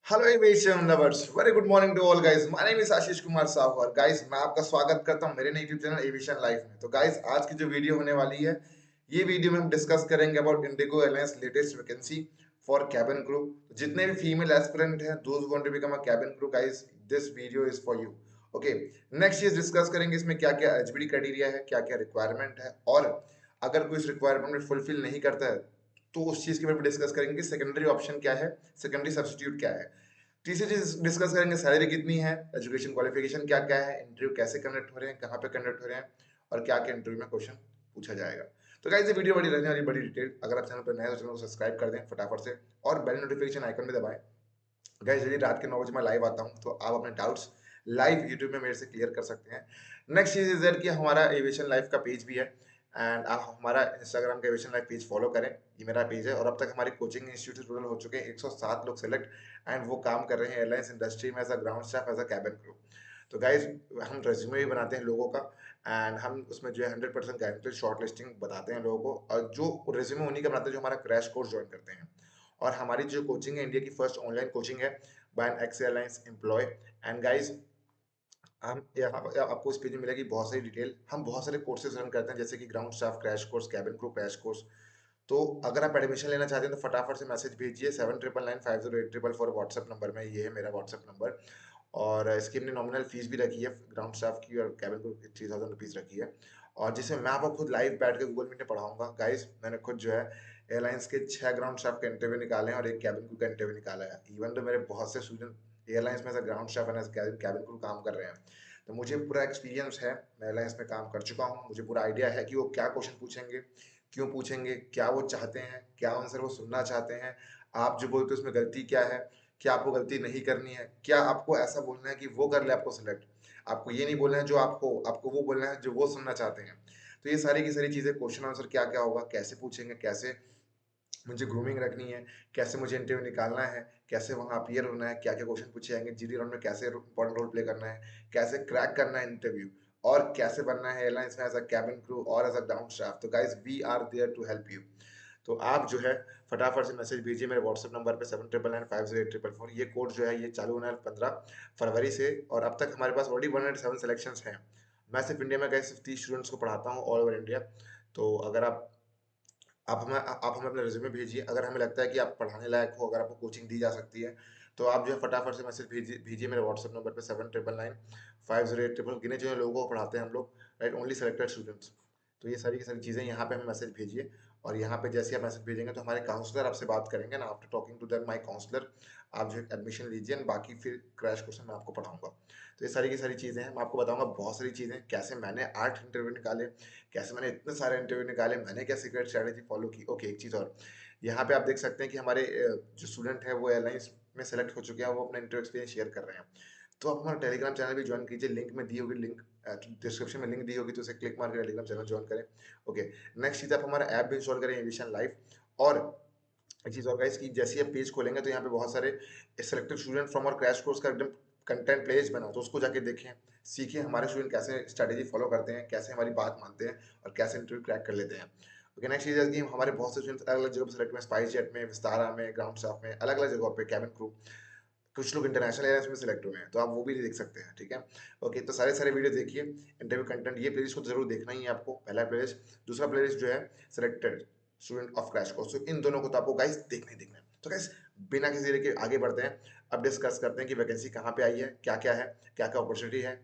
Hello aviation lovers, very good morning to all guys. My name is Ashish Kumar Sahu और guys मैं आपका स्वागत करता हूं मेरे नए यूट्यूब चैनल एविएशन लाइफ में। तो गाइस आज की जो वीडियो होने वाली है, ये वीडियो में हम डिस्कस करेंगे about IndiGo airlines latest vacancy for cabin crew. जितने भी फीमेल एस्पिरेंट हैं, those want to become a cabin crew, guys this video is for you. Okay, next चीज डिस्कस करेंगे इसमें क्या क्या एलिजिबिलिटी क्राइटेरिया है, क्या क्या रिक्वायरमेंट है, और अगर कोई इस रिक्वायरमेंट में फुलफिल नहीं करता है तो उस चीज के बारे में डिस्कस करेंगे कि सेकेंडरी ऑप्शन क्या है, सेकेंडरी सब्स्टिट्यूट क्या है। तीसरी चीज डिस्कस करेंगे सैलरी कितनी है, एजुकेशन क्वालिफिकेशन क्या क्या है, इंटरव्यू कैसे कंडक्ट हो रहे हैं, कहाँ पे कंडक्ट हो रहे हैं, और क्या क्या इंटरव्यू में क्वेश्चन पूछा जाएगा। तो गाइस ये वीडियो बड़ी रहने वाली, बड़ी डिटेल। अगर आप चैनल पर नए हो तो चैनल को सब्सक्राइब कर दें फटाफट से और बेल नोटिफिकेशन आइकन भी दबाएं। गाइस यदि रात के 9 बजे मैं लाइव आता हूँ तो आप अपने डाउट्स लाइव यूट्यूब में मेरे से क्लियर कर सकते हैं। नेक्स्ट चीज इज दैट कि हमारा एविएशन लाइव का पेज भी है एंड आप हमारा इंस्टाग्राम का एविएशन लाइव पेज फॉलो करें। ये मेरा पेज है और अब तक हमारे कोचिंग इंस्टीट्यूट से टोटल हो चुके हैं 107 लोग सेलेक्ट एंड वो काम कर रहे हैं एयरलाइंस इंडस्ट्री में as a ground staff, as a cabin crew. तो गाइज हम रेज्यूमे भी बनाते हैं लोगों का एंड हम उसमें जो है 100% गारंटेड शॉर्ट लिस्टिंग बताते हैं लोगों को, और जो रेज्यूमे उन्हीं का बनाते हैं जो हमारा क्रैश कोर्स ज्वाइन करते हैं। और हमारी जो कोचिंग है इंडिया की फर्स्ट ऑनलाइन कोचिंग है by an ex airlines employ. And guys हम यहाँ पर आपको इस पेज में मिलेगी बहुत सारी डिटेल। हम बहुत सारे कोर्सेज रन करते हैं जैसे कि ground staff crash course, cabin crew crash course. तो अगर आप एडमिशन लेना चाहते हैं तो फटाफट से मैसेज भेजिए 7999508444 व्हाट्सएप नंबर में। ये है मेरा व्हाट्सएप नंबर। और इसकी हमने नॉमिनल फीस भी रखी है ग्राउंड स्टाफ की और कैबिन क्रू की 3000 रुपीज़ रखी है, और जिसमें मैं आपको खुद लाइव बैठ के गूगल मीट में पढ़ाऊंगा। गाइस मैंने खुद जो है एयरलाइंस के 6 ग्राउंड स्टाफ के इंटरव्यू निकाले हैं और एक कैबिन क्रू का इंटरव्यू निकाला है। इवन तो मेरे बहुत से स्टूडेंट एयरलाइंस में as ground staff and cabin crew काम कर रहे हैं, तो मुझे पूरा एक्सपीरियंस है। मैं एयरलाइंस में काम कर चुका हूँ, मुझे पूरा आइडिया है कि वो क्या क्वेश्चन पूछेंगे, क्यों पूछेंगे, क्या वो चाहते हैं, क्या आंसर वो सुनना चाहते हैं, आप जो बोलते हो उसमें गलती क्या है, क्या आपको गलती नहीं करनी है, क्या आपको ऐसा बोलना है कि वो कर ले आपको सिलेक्ट। आपको ये नहीं बोलना है जो आपको आपको वो बोलना है जो वो सुनना चाहते हैं। तो ये सारी की सारी चीज़ें, क्वेश्चन आंसर क्या क्या होगा, कैसे पूछेंगे, कैसे मुझे ग्रूमिंग रखनी है, कैसे मुझे इंटरव्यू निकालना है, कैसे वहाँ अपीयर होना है, क्या क्या क्वेश्चन पूछे जाएंगे, जीडी राउंड में कैसे इंपॉर्टेंट रोल प्ले करना है, कैसे क्रैक करना है इंटरव्यू, और कैसे बनना है एयरलाइंस में एज अ कैबिन क्रू और एज अ ग्राउंड स्टाफ। तो guys we are there to help you. तो आप जो है फटाफट से मैसेज भेजिए मेरे व्हाट्सएप नंबर पे 7999508444। ये कोर्स जो है ये चालू होना है 15 फरवरी से, और अब तक हमारे पास ऑलरेडी 107 सिलेक्शंस हैं। मैं सिर्फ इंडिया में गए सिर्फ 30 स्टूडेंट्स को पढ़ाता हूँ ऑल ओवर इंडिया। तो अगर आप हमें अपना रिज्यूमे भेजिए। अगर हमें लगता है कि आप पढ़ाने लायक हो, अगर आपको कोचिंग दी जा सकती है, तो आप जो है फटाफट से मैसेज भेजिए भेजिए मेरे व्हाट्सएप नंबर पे 7999508444। गिने चुने लोगों को पढ़ाते हैं हम लोग, राइट, ओनली सेलेक्टेड स्टूडेंट्स। तो ये सारी की सारी चीज़ें यहाँ पे हमें मैसेज भेजिए, और यहाँ पे जैसे आप मैसेज भेजेंगे तो हमारे काउंसलर आपसे बात करेंगे ना, after talking to that my counsellor आप जो एडमिशन लीजिए, एंड बाकी फिर क्रैश कोर्स में मैं आपको पढ़ाऊंगा। तो ये सारी की सारी चीज़ें हैं, मैं आपको बताऊंगा बहुत सारी चीज़ें, कैसे मैंने 8 इंटरव्यू निकाले, कैसे मैंने इतने सारे इंटरव्यू निकाले, मैंने क्या सीक्रेट स्ट्रैटेजी फॉलो की। ओके, एक चीज़ और, यहाँ पे आप देख सकते हैं कि हमारे जो स्टूडेंट है वो एयरलाइंस में सेलेक्ट हो चुके हैं, वो अपना इंटरव्यू एक्सपीरियंस शेयर कर रहे हैं। तो आप हमारा टेलीग्राम चैनल भी ज्वाइन कीजिए, लिंक में दी होगी, लिंक डिस्क्रिप्शन में लिंक दी होगी, तो उसे क्लिक मार के टेलीग्राम चैनल ज्वाइन करें। ओके, नेक्स्ट चीज़, आप हमारा ऐप भी इंस्टॉल करें एविएशन लाइव। और एक चीज़ और गाइस, कि जैसे ही आप पेज खोलेंगे तो यहाँ पे बहुत सारे सेलेक्टेड स्टूडेंट फ्रॉम और क्रैश कोर्स का एकदम कंटेंट प्लेलिस्ट बना, तो उसको जाके देखें, सीखें हमारे स्टूडेंट कैसे स्ट्रैटेजी फॉलो करते हैं, कैसे हमारी बात मानते हैं, और कैसे इंटरव्यू क्रैक कर लेते हैं। ओके, नेक्स्ट चीज़ है कि हमारे बहुत से स्टूडेंट्स अलग अलग जगह पर सेलेक्ट हुए हैं, स्पाइस जेट में, विस्तारा में, ग्राउंड स्टाफ में, अलग अलग जगहों पे कैबिन क्रू। कुछ लोग इंटरनेशनल एयरलाइंस में सेलेक्ट हुए हैं, तो आप वो भी देख सकते हैं, ठीक है। ओके, तो सारे सारे वीडियो देखिए, इंटरव्यू कंटेंट, ये प्लेलिस्ट को तो जरूर देखना ही है आपको, पहला प्लेलिस्ट। दूसरा प्लेलिस्ट जो है selected student of crash course, तो इन दोनों को तो आपको गाइस देखना ही देखना है। तो गाइस बिना किसी देरी के आगे बढ़ते हैं, अब डिस्कस करते हैं कि वैकेंसी कहाँ पे आई है, क्या क्या है, क्या क्या अपॉर्चुनिटी है,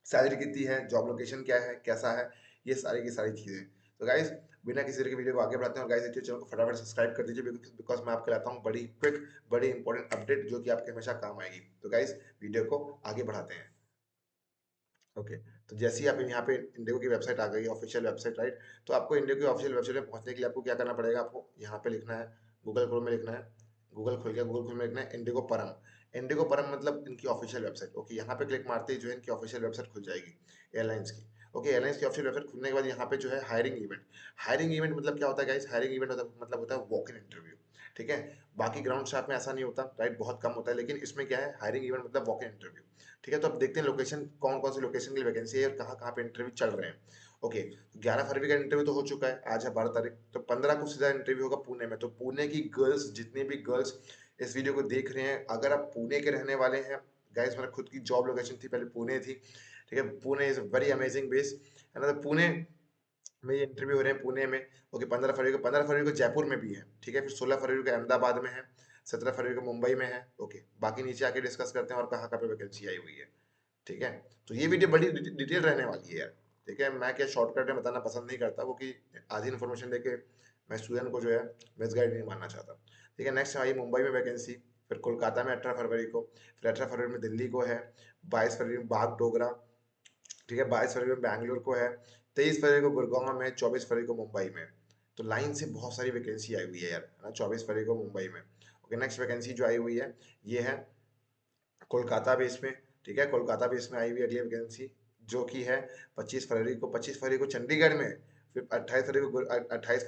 सैलरी कितनी है, जॉब लोकेशन क्या है, कैसा है, ये सारी की सारी चीज़ें। तो गाइस बिना किसी तरह के वीडियो को आगे बढ़ाते हैं, और गाइस देखिए चैनल को फटाफट सब्सक्राइब कर दीजिए, बिकॉज मैं आपके लाता हूँ बड़ी क्विक, बड़ी इंपॉर्टेंट अपडेट जो कि आपके हमेशा काम आएगी। तो गाइस वीडियो को आगे बढ़ाते हैं। ओके, तो जैसे ही आप यहाँ पे इंडिगो की वेबसाइट आ गई, ऑफिशियल वेबसाइट, राइट। तो आपको इंडिगो की ऑफिशियल वेबसाइट में पहुंचने के लिए आपको क्या करना पड़ेगा, आपको यहाँ पे लिखना है, गूगल क्रोम में लिखना है, गूगल खुल गया, गूगल क्रोम में लिखना है इंडिगो परम। इंडिगो परम मतलब इनकी ऑफिशियल वेबसाइट। ओके, यहाँ पे क्लिक मारते ही जो है इनकी ऑफिशियल वेबसाइट खुल जाएगी एयरलाइंस की। ओके, एयरलाइंस की ऑफिशियल वेबसाइट खुलने के बाद यहाँ पे जो है हायरिंग इवेंट। हायरिंग इवेंट मतलब क्या होता है गाइस, हायरिंग इवेंट मतलब होता है वॉक इन इंटरव्यू, ठीक है। बाकी ग्राउंड स्टाफ में ऐसा नहीं होता, राइट, बहुत कम होता है, लेकिन इसमें क्या है, हायरिंग इवेंट मतलब वॉक इन इंटरव्यू, ठीक है। तो अब देखते हैं लोकेशन, कौन कौन सी लोकेशन के लिए वैकेंसी है और कहाँ कहाँ पे इंटरव्यू चल रहे हैं। ओके, 11 फरवरी का इंटरव्यू तो हो चुका है, आज है 12 तारीख, तो 15 को सीधा इंटरव्यू होगा पुणे में। तो पुणे की गर्ल्स, जितने भी गर्ल्स इस वीडियो को देख रहे हैं, अगर आप पुणे के रहने वाले हैं, गाइस मेरा खुद की जॉब लोकेशन थी पहले पुणे थी, ठीक है। Pune is very amazing base है ना। तो पुणे में ये इंटरव्यू हो रहे हैं पुणे में। ओके, 15 फरवरी को जयपुर में भी है, ठीक है। फिर 16 फरवरी को अहमदाबाद में है, 17 फरवरी को मुंबई में है। ओके, बाकी नीचे आके डिस्कस करते हैं और कहाँ कहाँ पे वैकेंसी आई हुई है, ठीक है। तो ये वीडियो बड़ी डिटेल रहने वाली है यार, ठीक है। मैं क्या शॉर्टकट में बताना पसंद नहीं करता, क्योंकि आधी इन्फॉर्मेशन देके मैं स्टूडेंट को जो है मिसगाइड नहीं मानना चाहता, ठीक है। नेक्स्ट आई मुंबई में वैकेंसी, फिर कोलकाता में 18 फरवरी को, फिर 18 फरवरी में दिल्ली को है, 22 फरवरी में बाग डोगरा, ठीक है, 22 फरवरी में बैंगलोर को है, 23 फरवरी को गुड़गांव में, 24 फरवरी को मुंबई में। तो लाइन से बहुत सारी वैकेंसी आई हुई है यार, है ना। 24 फरवरी को मुंबई में। ओके, नेक्स्ट वैकेंसी जो आई हुई है ये है कोलकाता बेस में, ठीक है। कोलकाता बेस में आई हुई अगली वैकेंसी जो कि है 25 फरवरी को चंडीगढ़ में, फिर 28 फरवरी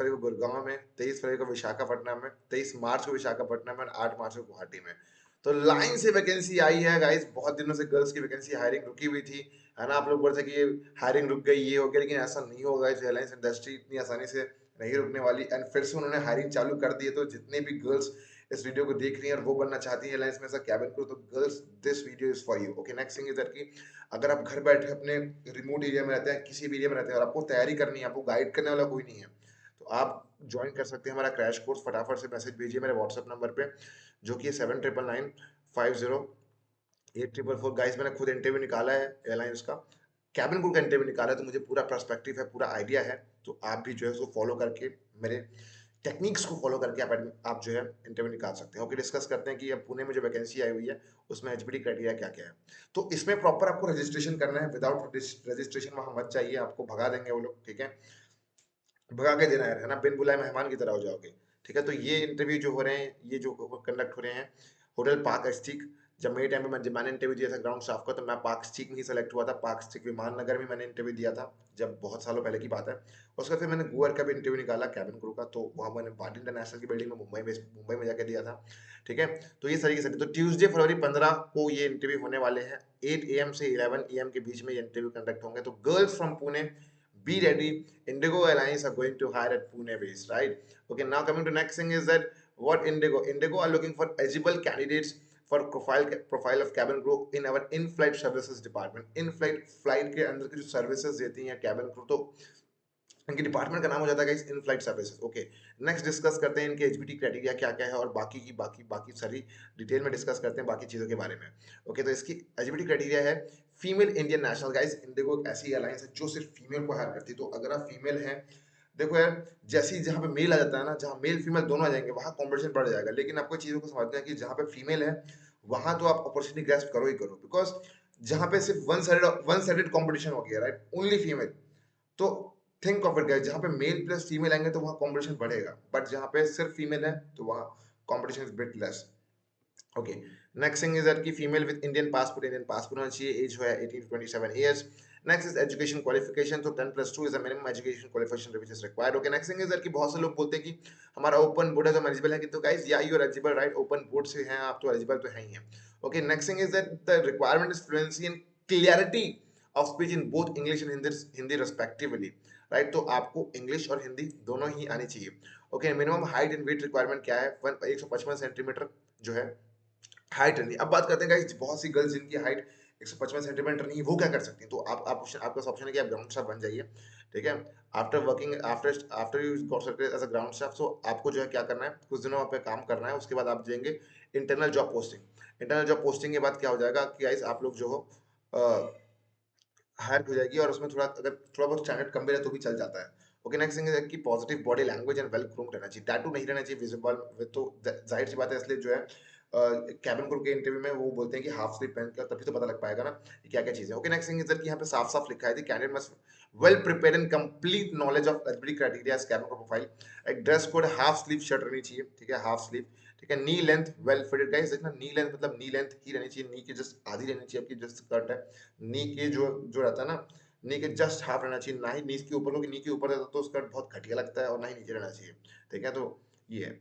को गुड़गांव में, 23 फरवरी को विशाखापट्टनम में, 23 मार्च को विशाखापट्टनम में, और 8 मार्च को गुवाहाटी में। तो लाइन से वैकेंसी आई है गाइस। बहुत दिनों से गर्ल्स की वैकेंसी हायरिंग रुकी हुई थी, है ना। आप लोग बोलते हैं कि ये हायरिंग रुक गई, ये हो गया, लेकिन ऐसा नहीं होगा। इस एयरलाइंस इंडस्ट्री इतनी आसानी से नहीं रुकने वाली, एंड फिर से उन्होंने हायरिंग चालू कर दी है। तो जितने भी गर्ल्स इस वीडियो को देख रही हैं और वो बनना चाहती है एयरलाइंस में ऐसा कैबिन क्रू, तो girls this video is for you. Okay, next thing is that कि अगर आप घर बैठे अपने रिमोट एरिया में रहते हैं, किसी भी एरिया में रहते हैं, और आपको तैयारी करनी है, आपको गाइड करने वाला कोई नहीं है, तो आप ज्वाइन कर सकते हैं हमारा क्रैश कोर्स। फटाफट से मैसेज भेजिए मेरे व्हाट्सएप नंबर पे, जो कि 7999508444। गाइस मैंने खुद इंटरव्यू निकाला है एयरलाइंस का, कैबिन क्रू का इंटरव्यू निकाला है, तो मुझे पूरा पर्सपेक्टिव है, पूरा आइडिया है। तो आप भी जो है उसको फॉलो करके, मेरे टेक्निक्स को फॉलो करके आप जो है इंटरव्यू निकाल सकते हैं। ओके, डिस्कस करते हैं कि अब पुणे में जो वैकेंसी आई हुई है उसमें एचबीटी क्राइटेरिया क्या क्या है। तो इसमें प्रॉपर आपको रजिस्ट्रेशन करना है, विदाउट रजिस्ट्रेशन वहां मत जाइए, आपको भगा देंगे वो लोग, ठीक है। भगा के देना है ना, बिन बुलाए मेहमान की तरह हो जाओगे, ठीक है। तो ये इंटरव्यू जो हो रहे हैं, ये जो कंडक्ट हो रहे हैं होटल पार्क स्टिक। जब मेरे टाइम पे जब मैंने इंटरव्यू दिया था ग्राउंड स्टाफ का, तो मैं पार्क स्टिक में ही सेलेक्ट हुआ था। पार्क स्टिक विमान नगर में मैंने इंटरव्यू दिया था, जब बहुत सालों पहले की बात है। उसके बाद फिर मैंने गोवा का भी इंटरव्यू निकाला कैबिन क्रू का, तो वहाँ मैंने भारत इंटरनेशनल की बिल्डिंग में मुंबई में जाकर दिया था, ठीक है। तो ये तरीके से, तो ट्यूसडे फरवरी 15 को ये इंटरव्यू होने वाले हैं। 8 AM से 11 AM के बीच में ये इंटरव्यू कंडक्ट होंगे। तो girls from Pune, be ready. Indigo Airlines are going to hire at Pune base, right? Okay, now coming to next thing is that what Indigo are looking for eligible candidates for profile of cabin crew in our in-flight services department. In-flight flight के अंदर की जो services देती हैं cabin crew, तो इनके department का नाम हो जाता है in flight services. Okay, next discuss करते हैं इनके एचबीटी क्राइटेरिया क्या क्या है, और बाकी की बाकी सारी डिटेल में डिस्कस करते हैं बाकी चीज़ों के बारे में। ओके, तो इसकी एचबीटी क्राइटेरिया है female Indian national. Guys Indigo एक ऐसी एयरलाइंस है जो सिर्फ फीमेल को हायर करती है। तो अगर आप फीमेल हैं, देखो यार, जैसे ही जहाँ पे मेल आ जाता है ना, जहाँ मेल फीमेल दोनों आ जाएंगे, वहाँ कॉम्पिटिशन बढ़ जाएगा। लेकिन आपको चीज़ों को समझना है कि जहाँ पे फीमेल है वहाँ तो आप अपॉर्चुनिटी ग्रैस्प करो ही करो, बिकॉज जहाँ पे सिर्फ वन साइडेड कॉम्पिटिशन हो गया, राइट, ओनली फीमेल। तो थिंक ऑफ इट गाइस, जहाँ पे मेल प्लस फीमेल आएंगे तो वहाँ कॉम्पिटिशन बढ़ेगा, बट जहाँ पे सिर्फ फीमेल है तो वहाँ competition is bit less. Okay, next thing is that कि फीमेल विद इंडियन पासपोर्ट होना चाहिए, एज है 18 to 27 years. Next is education qualification, तो 10+2 is the minimum education qualification which is required. Okay, next thing is that कि बहुत से लोग बोलते हैं कि हमारा ओपन बोर्ड है तो हम एलिजिबल है, कि तो गाइस या you are eligible, right, open board से हैं आप तो एलिजिबल तो है ही हैं। Okay, next thing is that the requirement is fluency and clarity of speech in both English and Hindi respectively, right. तो आपको इंग्लिश और हिंदी दोनों ही आनी चाहिए। ओके, minimum height and weight requirement क्या है, 155 सेंटीमीटर जो है हाइट रहनी है। अब बात करते हैं गाइस, बहुत सी गर्ल्स जिनकी हाइट 155 सेंटीमीटर नहीं है, वो क्या कर सकती हैं। तो आप आपका ऑप्शन है कि आप ग्राउंड स्टाफ बन जाइए, ठीक है। After working after you got selected as a ground staff, so आपको जो है क्या करना है, कुछ दिनों पे काम करना है, उसके बाद आप जाएंगे internal job posting. Internal job posting के बाद क्या हो जाएगा कि गाइस आप लोग जो हो हायर हो जाएगी, और उसमें अगर थोड़ा बहुत स्टैंडर्ड कम भी रहे तो भी चल जाता है। ओके, नेक्स्ट थिंग है कि positive body language and well groomed रहना चाहिए, टैटू नहीं रहना चाहिए विजिबल। तो जाहिर सी बात है, इसलिए जो है कैबिन क्रू के इंटरव्यू में वो बोलते हैं कि हाफ स्लीव पहन कर, तभी तो पता लग पाएगा ना कि क्या क्या चीजें। Okay, next thing is that कि यहाँ पे साफ साफ लिखा है कि candidate must well prepared and complete knowledge of eligibility criteria cabin profile. एक dress code half sleeve shirt रहनी चाहिए, ठीक है, हाफ स्लीव, ठीक है। Knee length well fitted, guys देखना, नी लेंथ मतलब नी लेंथ ही रहनी चाहिए, नी की जस्ट आधी रहनी चाहिए आपकी जस्ट स्कर्ट है। नी के जो जो रहता है ना, नी के जस्ट हाफ रहना चाहिए, ना ही नी के ऊपर, क्योंकि नी के ऊपर रहता तो स्कर्ट बहुत घटिया लगता है, और ना ही नीचे रहना चाहिए, ठीक है। तो ये है,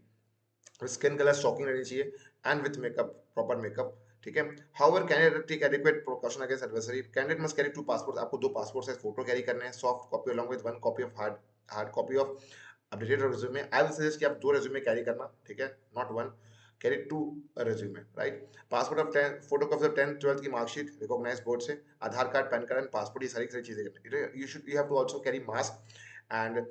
स्किन कलर शॉकिंग रहनी चाहिए, and with makeup, proper makeup, ठीक है। However candidate take adequate precaution against adversary. Candidate must carry 2 passport, आपको 2 पासपोर्ट साइज फोटो कैरी करने हैं, soft copy along with 1 copy of hard copy of updated resume. I will suggest कि आप 2 resume carry करना, ठीक है, not 1, carry 2 resume, right. Passport of 10 photo copy of 10th 12th की marksheet recognised board से, Aadhaar card, PAN card and passport, ये सारी चीजें करनी। You have to also carry mask and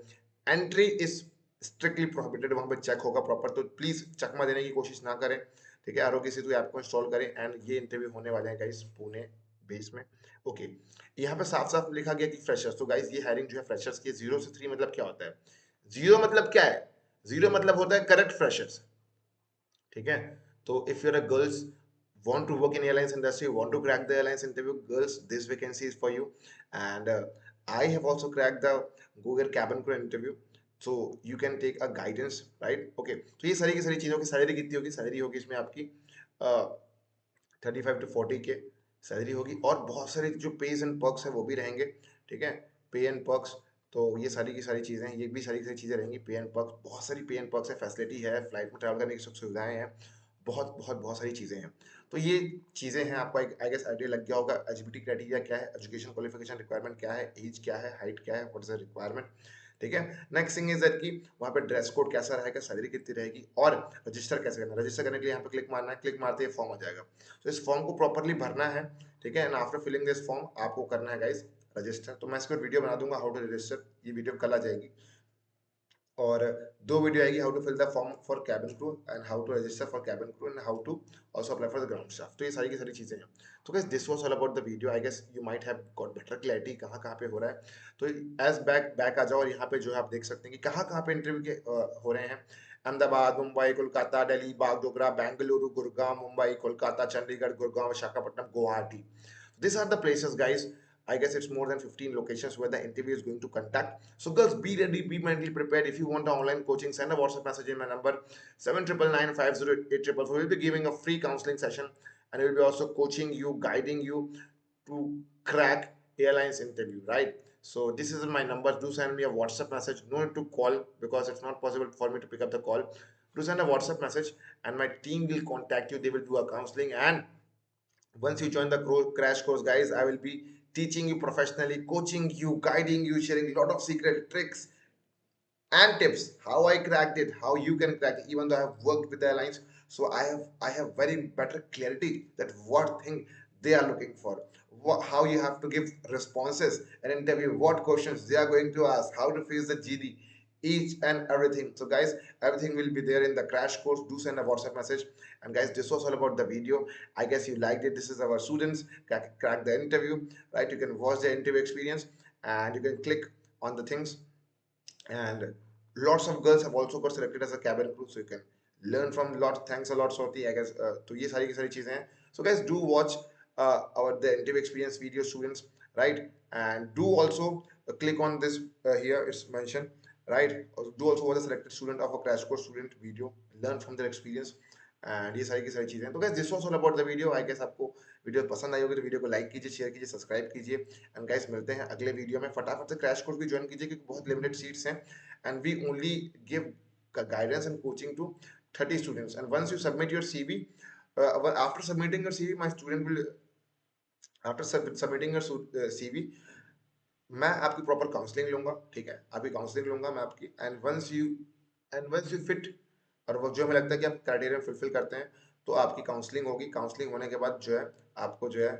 entry is strictly prohibited, वहां पे चेक होगा proper, तो प्लीज चकमा देने की कोशिश ना करें, ठीक है। आरोग्य सेतु ऐप को इंस्टॉल करें एंड ये इंटरव्यू होने वाले हैं गाइस पुणे बेस में, ओके। यहाँ पे साफ साफ लिखा गया कि फ्रेशर्स, तो गाइस ये हायरिंग जो है फ्रेशर्स की 0 से 3 मतलब क्या होता है? 0 मतलब क्या है? 0 मतलब होता है करेक्ट फ्रेशर्स, ठीक है। तो if you're a girls want to work in airlines industry, want to crack the airlines interview, girls, this vacancy is for you. And I have also cracked the Google cabin crew interview, so you can take a guidance, right? Okay, तो ये सारी की सारी चीजों की salary कितनी होगी? Salary होगी इसमें आपकी 35 to 40 के सैलरी होगी, और बहुत सारे जो पेज एंड पर्क्स है वो भी रहेंगे, ठीक है। पे एंड पर्क्स, तो ये सारी की सारी चीजें, ये भी सारी की सारी चीजें रहेंगी। पे एंड पर्क्स, बहुत सारी पे एंड पर्क्स है, फैसिलिटी है, फ्लाइट में ट्रैवल करने की सुख सुविधाएं हैं, बहुत बहुत बहुत सारी चीजें हैं। तो ये चीजें हैं, आपको आई गेस आइडिया लग गया होगा। एलिजिबिलिटी क्राइटेरिया क्या है, एजुकेशन क्वालिफिकेशन रिक्वायरमेंट क्या है, एज क्या है, हाइट क्या है, व्हाट इज द रिक्वायरमेंट, ठीक है। नेक्स्ट थिंग इज दैट कि वहाँ पे ड्रेस कोड कैसा रहेगा, सैलरी कितनी रहेगी, और रजिस्टर कैसे करना है। रजिस्टर करने के लिए यहाँ पे क्लिक मारना है, क्लिक मारते ही फॉर्म आ जाएगा, तो इस फॉर्म को प्रॉपरली भरना है, ठीक है। And after filling this form आपको करना है गाइस रजिस्टर। तो मैं इसका वीडियो बना दूंगा हाउ टू रजिस्टर, ये वीडियो कल आ जाएगी, और 2 वीडियो आएगी, how to fill the form for cabin crew and how to register for cabin crew and how to also apply for the ground staff. तो ये सारी की सारी चीजें हैं। तो guys this was all about the video, I guess you might have got better clarity कहाँ कहाँ पे हो रहा है। तो एज बैक आ जाओ, और यहाँ पे जो है आप देख सकते हैं कि कहाँ कहाँ पे इंटरव्यू के हो रहे हैं। Ahmedabad, Mumbai, Kolkata, Delhi, Bagdogra, Bengaluru, Gurgaon, Mumbai, Kolkata, Chandigarh, Gurgaon, Visakhapatnam, Guwahati. These are the places, guys. I guess it's more than 15 locations where the interview is going to conduct. So girls, be ready, be mentally prepared. If you want the online coaching, send a WhatsApp message in my number 7999508844. We'll be giving a free counseling session, and we'll be also coaching you, guiding you to crack airlines interview, right? So this is my number. Do send me a WhatsApp message. No need to call because it's not possible for me to pick up the call. Do send a WhatsApp message, and my team will contact you. They will do a counseling, and once you join the crash course, guys, I will be teaching you professionally, coaching you, guiding you, sharing a lot of secret tricks and tips how I cracked it, how you can crack it. Even though I have worked with the airlines, so I have very better clarity that what thing they are looking for, how you have to give responses and interview, what questions they are going to ask, how to face the GD, each and everything. So guys, everything will be there in the crash course. Do send a WhatsApp message. And guys, this was all about the video. I guess you liked it. This is our students crack the interview, right? You can watch the interview experience and you can click on the things, and lots of girls have also got selected as a cabin crew, so you can learn from lot. Thanks a lot Swati, I guess तो ये सारी की सारी चीजें हैं. So guys, do watch our the interview experience video, students, right? And do also click on this here, it's mentioned, right? Do also watch the selected student of a crash course student video, learn from their experience, and ये सारी की सारी चीजें. तो guys this was all about the video. I guess आपको video पसंद आई होगी, तो वीडियो को लाइक कीजिए, शेयर कीजिए, सब्सक्राइब कीजिए. एंड गाइस मिलते हैं अगले वीडियो में. फटाफट से क्रैश कोर्स भी ज्वाइन कीजिए क्योंकि बहुत लिमिटेड सीट्स हैं, and we only give guidance and coaching to 30 students. And once you submit your CV, after submitting your CV, my student will, after submitting your CV, मैं आपकी proper counselling लूंगा, ठीक है, आपकी काउंसलिंग लूंगा मैं आपकी. एंड वंस यू फिट, और वो जो हमें लगता है कि आप क्राइटेरिया फुलफिल करते हैं, तो आपकी काउंसलिंग होगी. काउंसलिंग होने के बाद जो है आपको जो है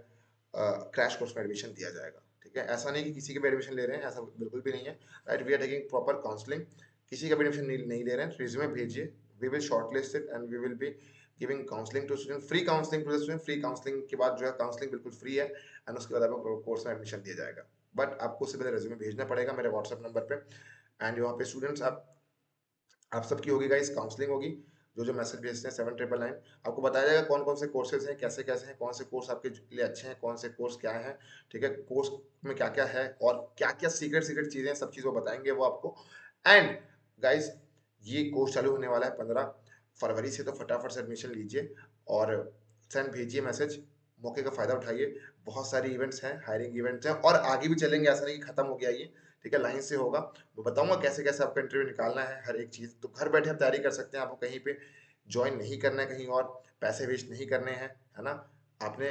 क्रैश कोर्स में एडमिशन दिया जाएगा, ठीक है. ऐसा नहीं कि किसी के भी एडमिशन ले रहे हैं, ऐसा बिल्कुल भी नहीं है, right. We are taking proper counselling, किसी का भी एडमिशन नहीं ले रहे हैं. रिज्यूमे भेजिए, we will shortlist it and we will be giving counselling to student, free counselling to the student. Free counselling के बाद जो है काउंसलिंग बिल्कुल फ्री है, एंड उसके बाद आपको कोर्स में एडमिशन दिया जाएगा. बट आपको उससे पहले रेज्यूमे भेजना पड़ेगा मेरे व्हाट्सएप नंबर पे. एंड यहाँ पे स्टूडेंट्स आप सबकी होगी गाइस, काउंसलिंग होगी. जो मैसेज भेजते हैं 7999, आपको बताया जाएगा कौन कौन से कोर्सेज हैं, कैसे कैसे हैं, कौन से कोर्स आपके लिए अच्छे हैं, कौन से कोर्स क्या है, ठीक है, कोर्स में क्या क्या है और क्या क्या सीक्रेट चीजें हैं, सब चीज वो बताएंगे वो आपको. एंड गाइस, ये कोर्स चालू होने वाला है 15 फरवरी से, तो फटाफट से एडमिशन लीजिए और सेंड भेजिए मैसेज. मौके का फायदा उठाइए, बहुत सारी इवेंट्स हैं, हायरिंग इवेंट्स हैं, और आगे भी चलेंगे, ऐसा नहीं कि खत्म हो गया ये, ठीक है. लाइन से होगा, मैं बताऊंगा कैसे कैसे आपका इंटरव्यू निकालना है, हर एक चीज. तो घर बैठे आप तैयारी कर सकते हैं, आपको कहीं पे ज्वाइन नहीं करना है, कहीं और पैसे वेस्ट नहीं करने हैं, है ना. आपने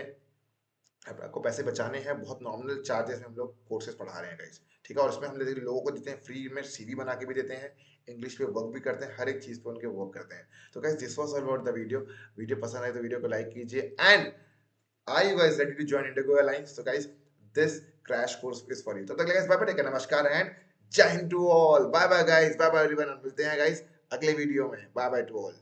आपको पैसे बचाने हैं, बहुत नॉमिनल चार्जेस में हम लोग कोर्सेज पढ़ा रहे हैं गाइस, ठीक है। और इसमें हम लोगों को देते हैं फ्री में, सीवी बना के भी देते हैं, इंग्लिश पे वर्क भी करते हैं, हर एक चीज़ पे उनके वर्क करते हैं। तो guys this was all about the video. Video पसंद आए तो वीडियो को लाइक कीजिए and are you guys ready to join IndiGo airlines? तो guys this crash course is for you. तब तक guys bye bye, take care, नमस्कार एंड जय हिंद to all. Bye bye guys, bye bye everyone, मिलते हैं गाइस अगले वीडियो में। Bye bye to all.